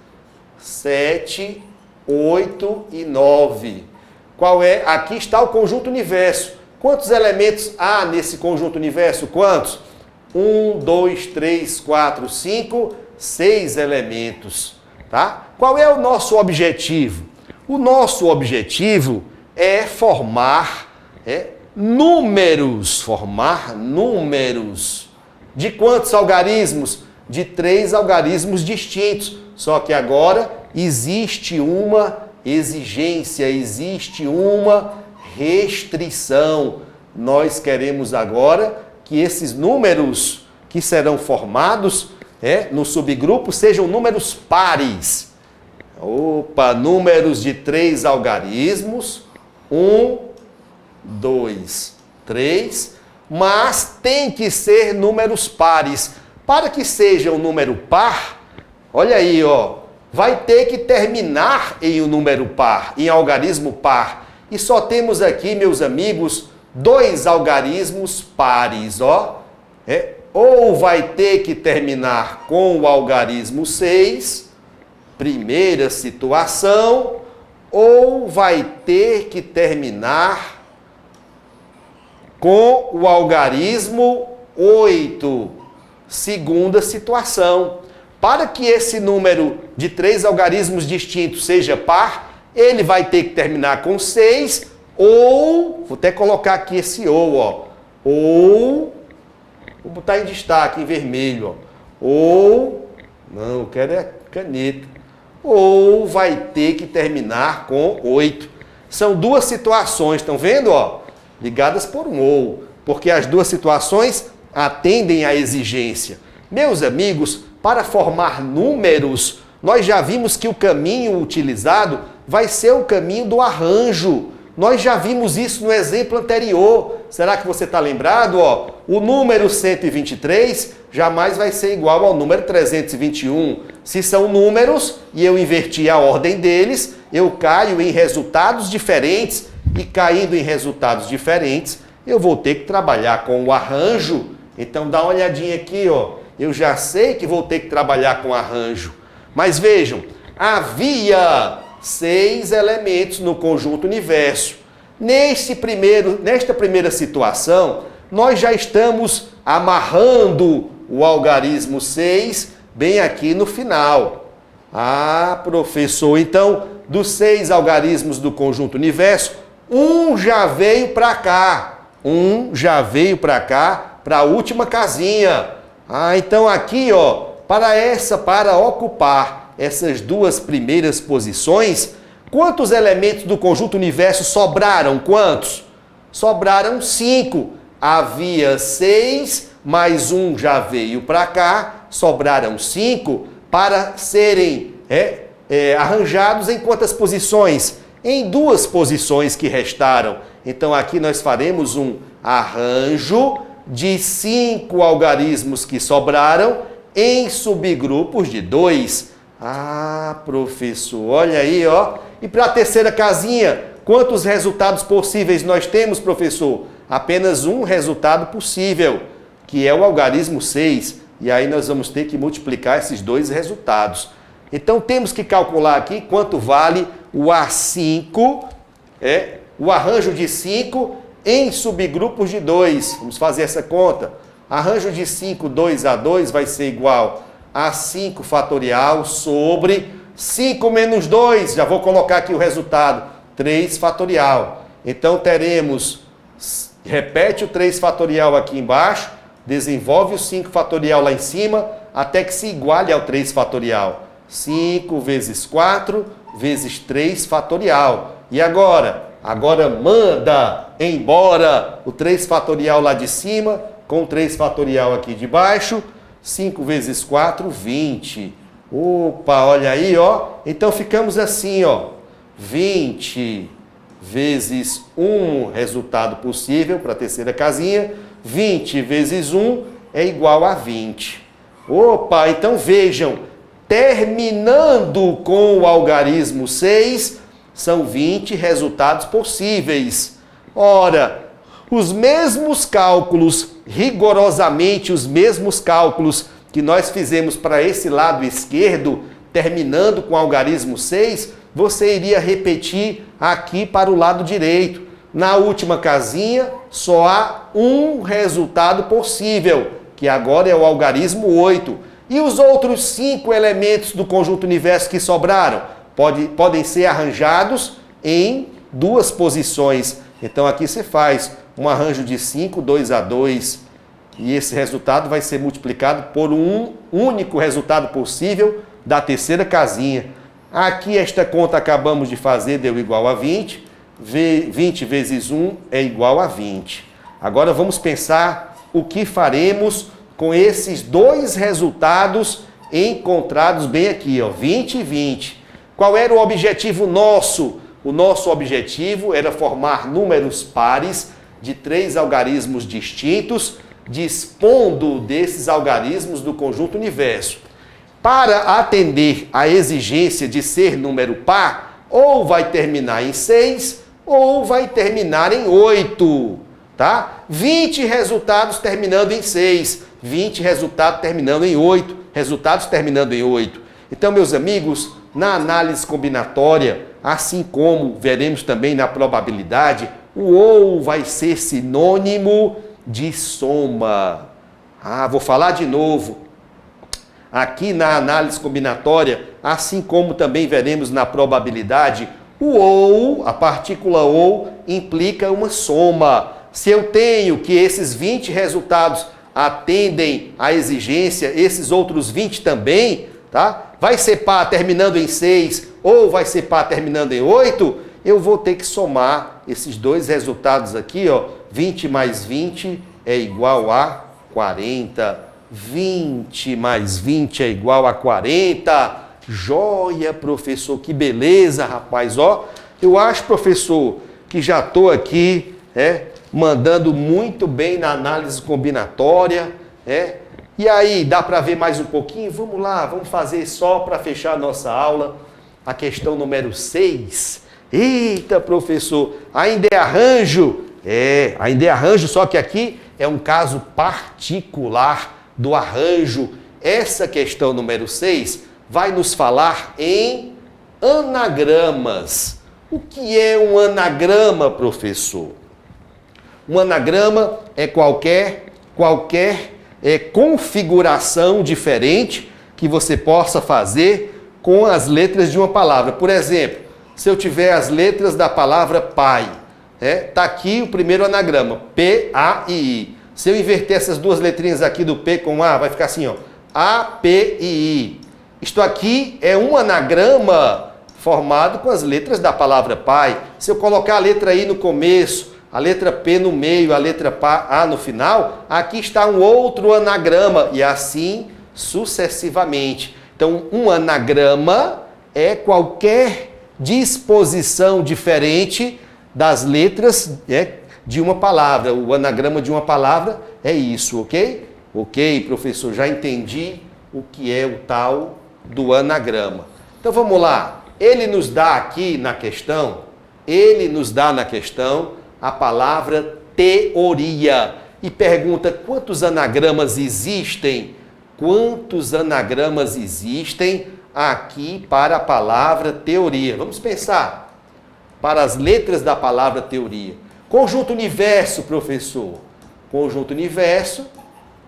7, 8 e 9. Qual é? Aqui está o conjunto universo. Quantos elementos há nesse conjunto universo? Quantos? 1, 2, 3, 4, 5, 6 elementos. Tá? Qual é o nosso objetivo? O nosso objetivo é formar números. Formar números. De quantos algarismos? De 3 algarismos distintos. Só que agora existe uma exigência, existe uma restrição. Nós queremos agora que esses números que serão formados no subgrupo sejam números pares. Opa, números de 3 algarismos. 1, 2, 3. Mas tem que ser números pares. Para que seja um número par, olha aí, ó, vai ter que terminar em um número par, em algarismo par. E só temos aqui, meus amigos, 2 algarismos pares, ó. Ou vai ter que terminar com o algarismo 6, primeira situação, ou vai ter que terminar com o algarismo 8, segunda situação. Para que esse número de 3 algarismos distintos seja par, ele vai ter que terminar com 6, ou, vou até colocar aqui esse ó. Ou, vou botar em destaque, em vermelho, ó. Ou, não, eu quero é caneta. Ou vai ter que terminar com 8. São 2 situações, estão vendo, ó? Ligadas por um ou, porque as 2 situações atendem à exigência. Meus amigos, para formar números, nós já vimos que o caminho utilizado vai ser o caminho do arranjo. Nós já vimos isso no exemplo anterior. Será que você está lembrado? Ó, o número 123 jamais vai ser igual ao número 321. Se são números e eu inverti a ordem deles, eu caio em resultados diferentes. E caindo em resultados diferentes, eu vou ter que trabalhar com o arranjo. Então dá uma olhadinha aqui, ó. Eu já sei que vou ter que trabalhar com arranjo. Mas vejam, havia 6 elementos no conjunto universo. Nesta primeira situação, nós já estamos amarrando o algarismo 6 bem aqui no final. Ah, professor, então, dos 6 algarismos do conjunto universo, um já veio para cá. Um já veio para cá, para a última casinha. Ah, então aqui, ó, para ocupar essas 2 primeiras posições, quantos elementos do conjunto universo sobraram? Quantos? Sobraram 5. Havia 6, mais um já veio para cá, sobraram 5 para serem arranjados em quantas posições? Em 2 posições que restaram. Então aqui nós faremos um arranjo de 5 algarismos que sobraram em subgrupos de 2. Ah, professor, olha aí, ó. E para a terceira casinha, quantos resultados possíveis nós temos, professor? Apenas um resultado possível, que é o algarismo 6. E aí nós vamos ter que multiplicar esses 2 resultados. Então temos que calcular aqui quanto vale o A5, o arranjo de 5 em subgrupos de 2. Vamos fazer essa conta. Arranjo de 5, 2A2 vai ser igual a 5 fatorial sobre 5 menos 2. Já vou colocar aqui o resultado. 3 fatorial. Então teremos, repete o 3 fatorial aqui embaixo, desenvolve o 5 fatorial lá em cima, até que se iguale ao 3 fatorial. 5 vezes 4 vezes 3 fatorial. E agora? Agora manda embora o 3 fatorial lá de cima com o 3 fatorial aqui de baixo. 5 vezes 4, 20. Opa, olha aí, ó. Então ficamos assim, ó. 20 vezes 1, resultado possível para a terceira casinha. 20 vezes 1 é igual a 20. Opa, então vejam, terminando com o algarismo 6, são 20 resultados possíveis. Ora, os mesmos cálculos, rigorosamente os mesmos cálculos que nós fizemos para esse lado esquerdo, terminando com o algarismo 6, você iria repetir aqui para o lado direito. Na última casinha, só há um resultado possível, que agora é o algarismo 8. E os outros 5 elementos do conjunto universo que sobraram podem ser arranjados em 2 posições. Então aqui você faz um arranjo de 5, 2A2, e esse resultado vai ser multiplicado por um único resultado possível da terceira casinha. Aqui esta conta acabamos de fazer, deu igual a 20. 20 vezes 1 é igual a 20. Agora vamos pensar o que faremos com esses 2 resultados encontrados bem aqui, ó, 20 e 20. Qual era o objetivo nosso? O nosso objetivo era formar números pares de 3 algarismos distintos, dispondo desses algarismos do conjunto universo. Para atender à exigência de ser número par, ou vai terminar em 6, ou vai terminar em 8, tá? 20 resultados terminando em 6, 20 resultados terminando em 8, resultados terminando em 8. Então, meus amigos, na análise combinatória, assim como veremos também na probabilidade, o ou vai ser sinônimo de soma. Ah, vou falar de novo. Aqui na análise combinatória, assim como também veremos na probabilidade, o ou, a partícula ou, implica uma soma. Se eu tenho que esses 20 resultados atendem à exigência, esses outros 20 também, tá? Vai ser par terminando em 6 ou vai ser par terminando em 8, eu vou ter que somar esses 2 resultados aqui, ó. 20 mais 20 é igual a 40. 20 mais 20 é igual a 40. Joia, professor, que beleza, rapaz, ó. Eu acho, professor, que que já estou aqui mandando muito bem na análise combinatória. E aí, dá para ver mais um pouquinho? Vamos lá, vamos fazer só para fechar a nossa aula a questão número 6. Eita, professor, ainda é arranjo? Ainda é arranjo, só que aqui é um caso particular do arranjo. Essa questão número 6 vai nos falar em anagramas. O que é um anagrama, professor? Um anagrama é qualquer configuração diferente que você possa fazer com as letras de uma palavra. Por exemplo, se eu tiver as letras da palavra pai, tá aqui o primeiro anagrama, P, A e I. Se eu inverter essas duas letrinhas aqui do P com A, vai ficar assim, ó, A, P e I. Isto aqui é um anagrama formado com as letras da palavra pai. Se eu colocar a letra I no começo, a letra P no meio, a letra A no final, aqui está um outro anagrama e assim sucessivamente. Então, um anagrama é qualquer disposição diferente das letras de uma palavra. O anagrama de uma palavra é isso, ok? Ok, professor, já entendi o que é o tal do anagrama. Então, vamos lá. Ele nos dá aqui na questão, a palavra teoria e pergunta quantos anagramas existem? Quantos anagramas existem aqui para a palavra teoria? Vamos pensar. Para as letras da palavra teoria. Conjunto universo, professor. Conjunto universo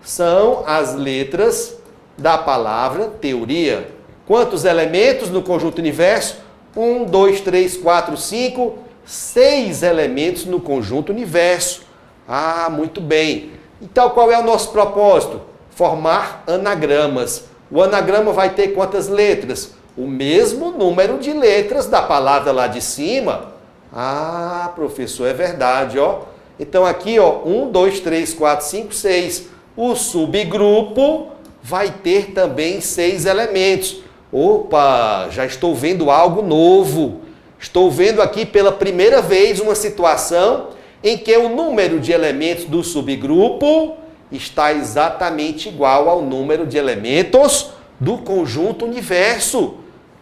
são as letras da palavra teoria. Quantos elementos no conjunto universo? 1, 2, 3, 4, 5, 6 elementos no conjunto universo. Ah, muito bem. Então, qual é o nosso propósito? Formar anagramas. O anagrama vai ter quantas letras? O mesmo número de letras da palavra lá de cima. Ah, professor, é verdade, ó. Então, aqui, ó, 1, 2, 3, 4, 5, 6. O subgrupo vai ter também 6 elementos. Opa, já estou vendo algo novo. Estou vendo aqui pela primeira vez uma situação em que o número de elementos do subgrupo está exatamente igual ao número de elementos do conjunto universo.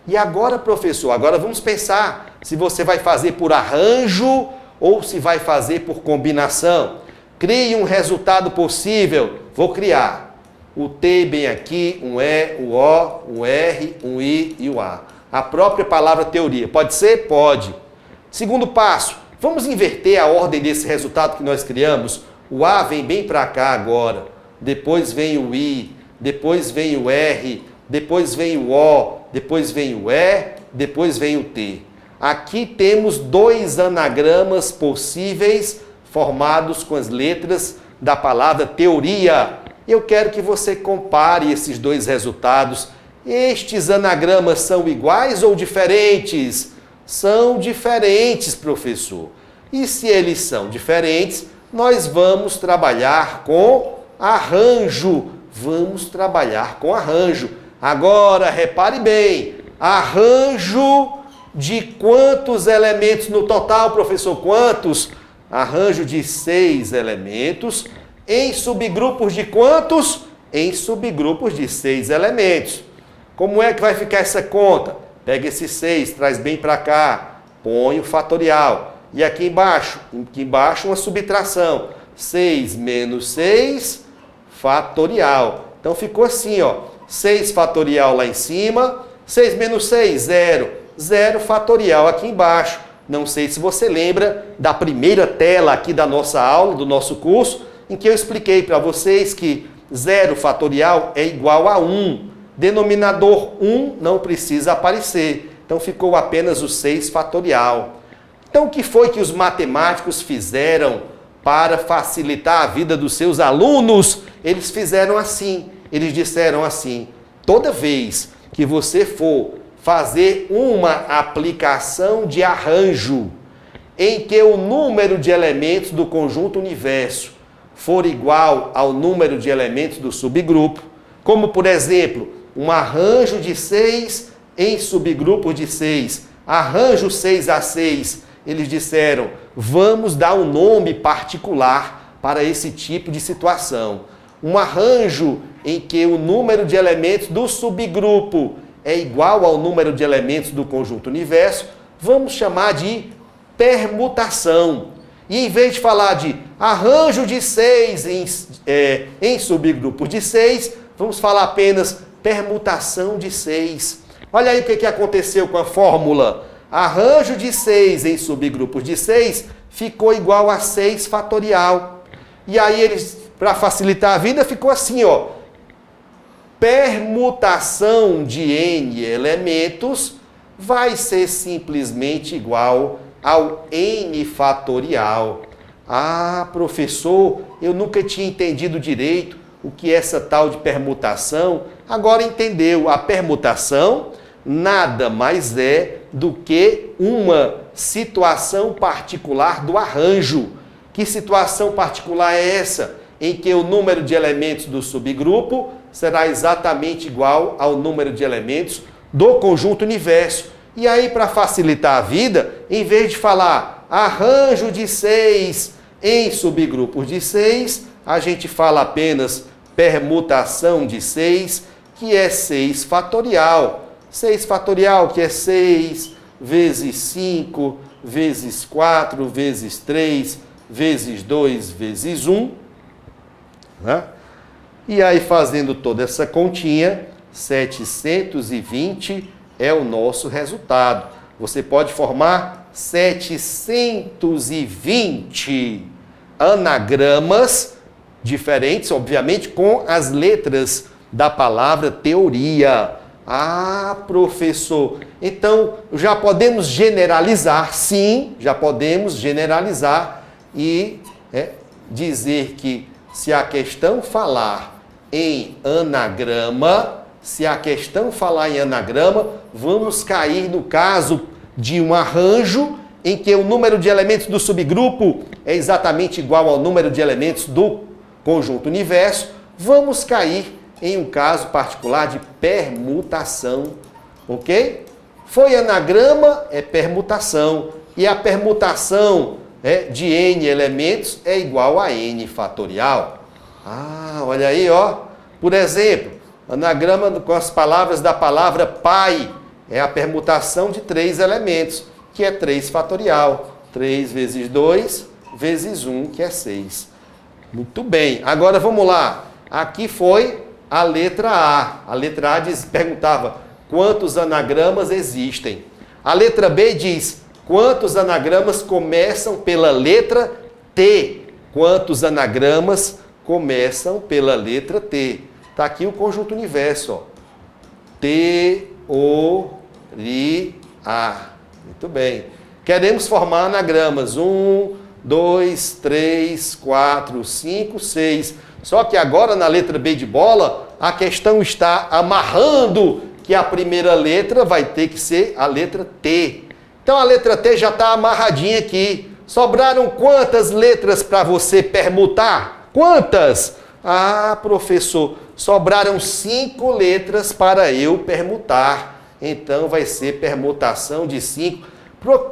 E agora, professor, agora vamos pensar se você vai fazer por arranjo ou se vai fazer por combinação. Crie um resultado possível. Vou criar. O T bem aqui, um E, o O, um R, um I e o A. A própria palavra teoria. Pode ser? Pode. Segundo passo, vamos inverter a ordem desse resultado que nós criamos. O A vem bem para cá agora. Depois vem o I, depois vem o R, depois vem o O, depois vem o E, depois vem o T. Aqui temos 2 anagramas possíveis formados com as letras da palavra teoria. Eu quero que você compare esses 2 resultados. Estes anagramas são iguais ou diferentes? São diferentes, professor. E se eles são diferentes, nós vamos trabalhar com arranjo. Vamos trabalhar com arranjo. Agora, repare bem, arranjo de quantos elementos no total, professor? Quantos? Arranjo de 6 elementos. Em subgrupos de quantos? Em subgrupos de 6 elementos. Como é que vai ficar essa conta? Pega esse 6, traz bem para cá, põe o fatorial. E aqui embaixo uma subtração. 6 menos 6, fatorial. Então ficou assim, ó. 6 fatorial lá em cima, 6 menos 6, 0. 0 fatorial aqui embaixo. Não sei se você lembra da primeira tela aqui da nossa aula, do nosso curso, em que eu expliquei para vocês que 0 fatorial é igual a 1. Denominador 1 não precisa aparecer. Então ficou apenas o 6 fatorial. Então o que foi que os matemáticos fizeram para facilitar a vida dos seus alunos? Eles fizeram assim. Eles disseram assim: toda vez que você for fazer uma aplicação de arranjo em que o número de elementos do conjunto universo for igual ao número de elementos do subgrupo, como por exemplo, um arranjo de 6 em subgrupos de 6, arranjo 6 a 6 eles disseram, vamos dar um nome particular para esse tipo de situação. Um arranjo em que o número de elementos do subgrupo é igual ao número de elementos do conjunto universo, vamos chamar de permutação. E em vez de falar de arranjo de 6 em subgrupos de 6, vamos falar apenas permutação de 6. Olha aí o que aconteceu com a fórmula. Arranjo de 6 em subgrupos de 6 ficou igual a 6 fatorial. E aí eles, para facilitar a vida, ficou assim, ó. Permutação de n elementos vai ser simplesmente igual ao n fatorial. Ah, professor, eu nunca tinha entendido direito o que é essa tal de permutação. Agora entendeu. A permutação nada mais é do que uma situação particular do arranjo. Que situação particular é essa? Em que o número de elementos do subgrupo será exatamente igual ao número de elementos do conjunto universo. E aí, para facilitar a vida, em vez de falar arranjo de 6 em subgrupos de 6, a gente fala apenas permutação de 6, que é 6 fatorial. 6 fatorial, que é 6 vezes 5, vezes 4, vezes 3, vezes 2, vezes 1. Né? E aí, fazendo toda essa continha, 720 é o nosso resultado. Você pode formar 720 anagramas diferentes, obviamente, com as letras da palavra teoria. Ah, professor, então já podemos generalizar, sim, já podemos generalizar e dizer que se a questão falar em anagrama, vamos cair no caso de um arranjo em que o número de elementos do subgrupo é exatamente igual ao número de elementos do conjunto universo. Vamos cair em um caso particular de permutação, ok? Foi anagrama, é permutação. E a permutação de n elementos é igual a n fatorial. Ah, olha aí, ó. Por exemplo, anagrama com as palavras da palavra pai é a permutação de 3 elementos, que é 3 fatorial. 3 vezes 2 vezes 1, que é 6. Muito bem. Agora vamos lá. Aqui foi a letra A. A letra A perguntava quantos anagramas existem. A letra B diz quantos anagramas começam pela letra T. Quantos anagramas começam pela letra T. Está aqui o conjunto universo. Ó. Teoria. Muito bem. Queremos formar anagramas. 1, 2, 3, 4, 5, 6. Só que agora na letra B de bola, a questão está amarrando que a primeira letra vai ter que ser a letra T. Então a letra T já está amarradinha aqui. Sobraram quantas letras para você permutar? Quantas? Ah, professor, sobraram 5 letras para eu permutar. Então vai ser permutação de 5.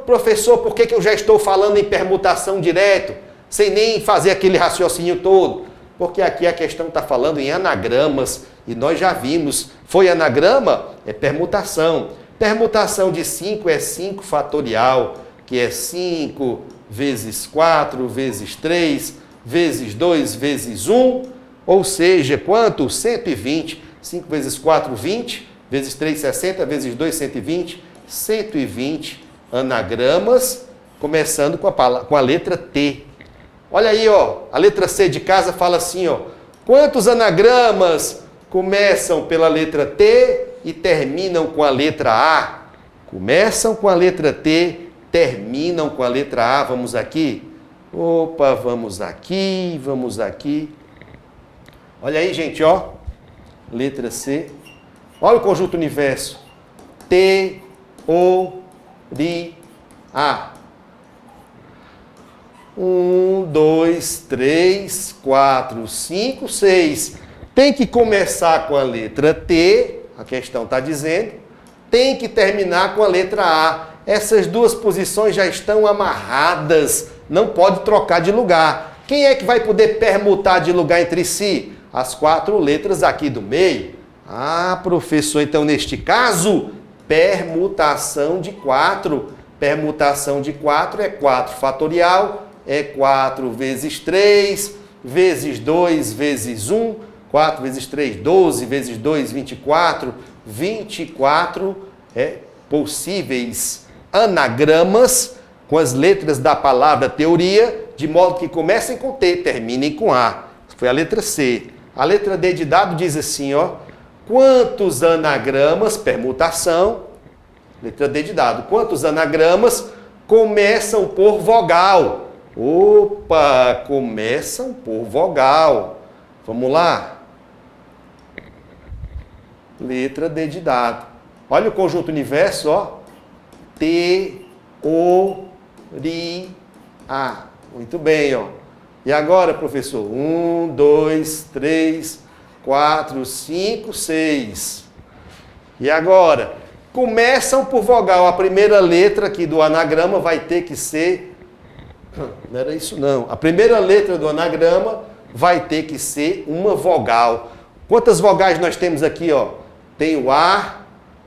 Professor, por que eu já estou falando em permutação direto, sem nem fazer aquele raciocínio todo? Porque aqui a questão está falando em anagramas, e nós já vimos, foi anagrama? É permutação. Permutação de 5 é 5 fatorial, que é 5 vezes 4 vezes 3 vezes 2 vezes 1, ou seja, quanto? 120. 5 vezes 4, 20, vezes 3, 60, vezes 2, 120. 120 anagramas, começando com a letra T. Olha aí, ó, a letra C de casa fala assim, ó, quantos anagramas começam pela letra T e terminam com a letra A? Começam com a letra T, terminam com a letra A. Vamos aqui? Opa, vamos aqui, vamos aqui. Olha aí, gente, ó, letra C. Olha o conjunto universo. T, O, Ri, A. 1, 2, 3, 4, 5, 6. Tem que começar com a letra T, a questão está dizendo. Tem que terminar com a letra A. Essas duas posições já estão amarradas, não pode trocar de lugar. Quem é que vai poder permutar de lugar entre si? As 4 letras aqui do meio. Ah, professor, então neste caso, permutação de 4. Permutação de 4 é 4 fatorial, é 4 vezes 3, vezes 2, vezes 1. 4 vezes 3, 12, vezes 2, 24. 24 possíveis anagramas com as letras da palavra teoria, de modo que comecem com T, terminem com A. Foi a letra C. A letra D de dado diz assim, ó, quantos anagramas, permutação, letra D de dado, quantos anagramas começam por vogal? Opa, começam por vogal. Vamos lá. Letra D de dado. Olha o conjunto universo, ó. T, O, Ri, A. Muito bem, ó. E agora, professor? 1, 2, 3, 4, 5, 6. E agora? Começam por vogal. A primeira letra aqui do anagrama vai ter que ser... Não era isso, não. A primeira letra do anagrama vai ter que ser uma vogal. Quantas vogais nós temos aqui, ó? Tem o A,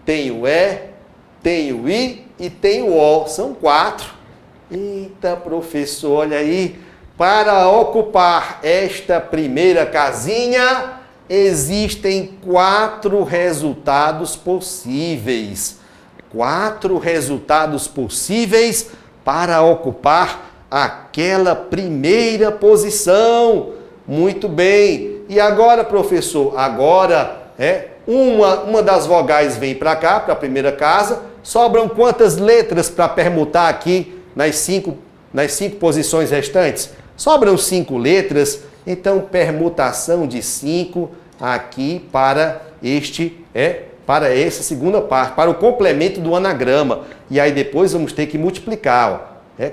tem o E, tem o I e tem o O. São 4. Eita, professor, olha aí. Para ocupar esta primeira casinha, existem 4 resultados possíveis. 4 resultados possíveis para ocupar aquela primeira posição. Muito bem. E agora, professor? Agora, uma das vogais vem para cá, para a primeira casa. Sobram quantas letras para permutar aqui nas 5 posições restantes? Sobram 5 letras, então permutação de 5 aqui para essa segunda parte, para o complemento do anagrama. E aí depois vamos ter que multiplicar, ó.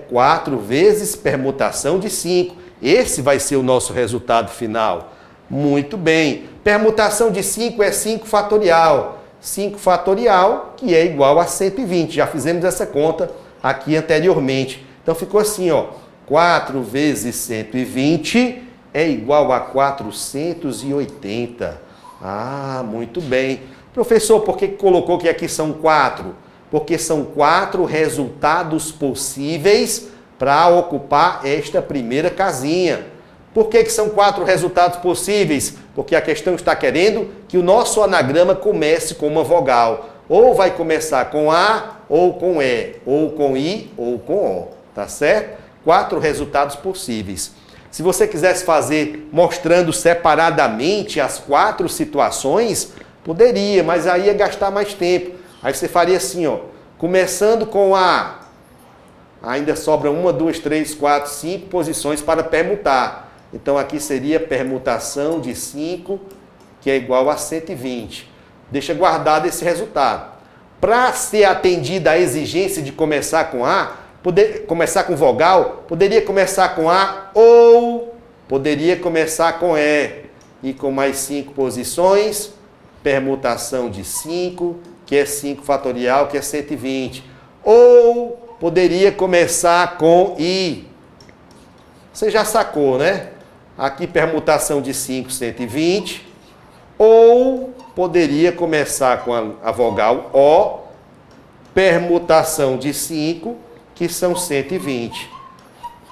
4 vezes permutação de 5. Esse vai ser o nosso resultado final. Muito bem. Permutação de 5 é 5 fatorial. 5 fatorial, que é igual a 120. Já fizemos essa conta aqui anteriormente. Então ficou assim, ó. 4 vezes 120 é igual a 480. Ah, muito bem. Professor, por que colocou que aqui são 4? Porque são 4 resultados possíveis para ocupar esta primeira casinha. Por que são 4 resultados possíveis? Porque a questão está querendo que o nosso anagrama comece com uma vogal. Ou vai começar com A, ou com E, ou com I, ou com O. Tá certo? 4 resultados possíveis. Se você quisesse fazer mostrando separadamente as 4 situações, poderia, mas aí ia gastar mais tempo. Aí você faria assim, ó, começando com A. Ainda sobram 1, 2, 3, 4, 5 posições para permutar. Então aqui seria permutação de 5, que é igual a 120. Deixa guardado esse resultado. Para ser atendida a exigência de começar com A, começar com vogal, poderia começar com A ou poderia começar com E. E com mais 5 posições, permutação de 5, que é 5 fatorial, que é 120. Ou poderia começar com I. Você já sacou, né? Aqui permutação de 5, 120. Ou poderia começar com a vogal O, permutação de 5, que são 120.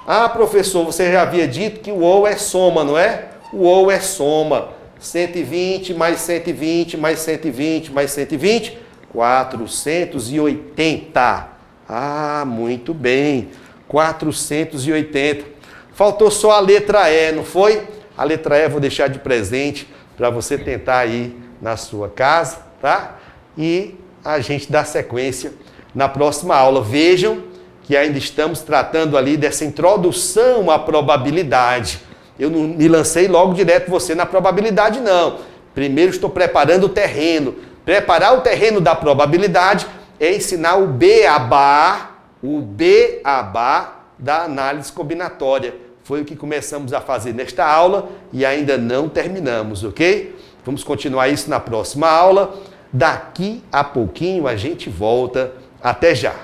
Ah, professor, você já havia dito que o O é soma, não é? O O é soma. 120 mais 120 mais 120 mais 120, 480. Ah, muito bem. 480. Faltou só a letra E, não foi? A letra E eu vou deixar de presente para você tentar aí na sua casa, tá? E a gente dá sequência na próxima aula. Vejam que ainda estamos tratando ali dessa introdução à probabilidade. Eu não me lancei logo direto você na probabilidade, não. Primeiro estou preparando o terreno. Preparar o terreno da probabilidade é ensinar o beabá da análise combinatória. Foi o que começamos a fazer nesta aula e ainda não terminamos, ok? Vamos continuar isso na próxima aula. Daqui a pouquinho a gente volta. Até já!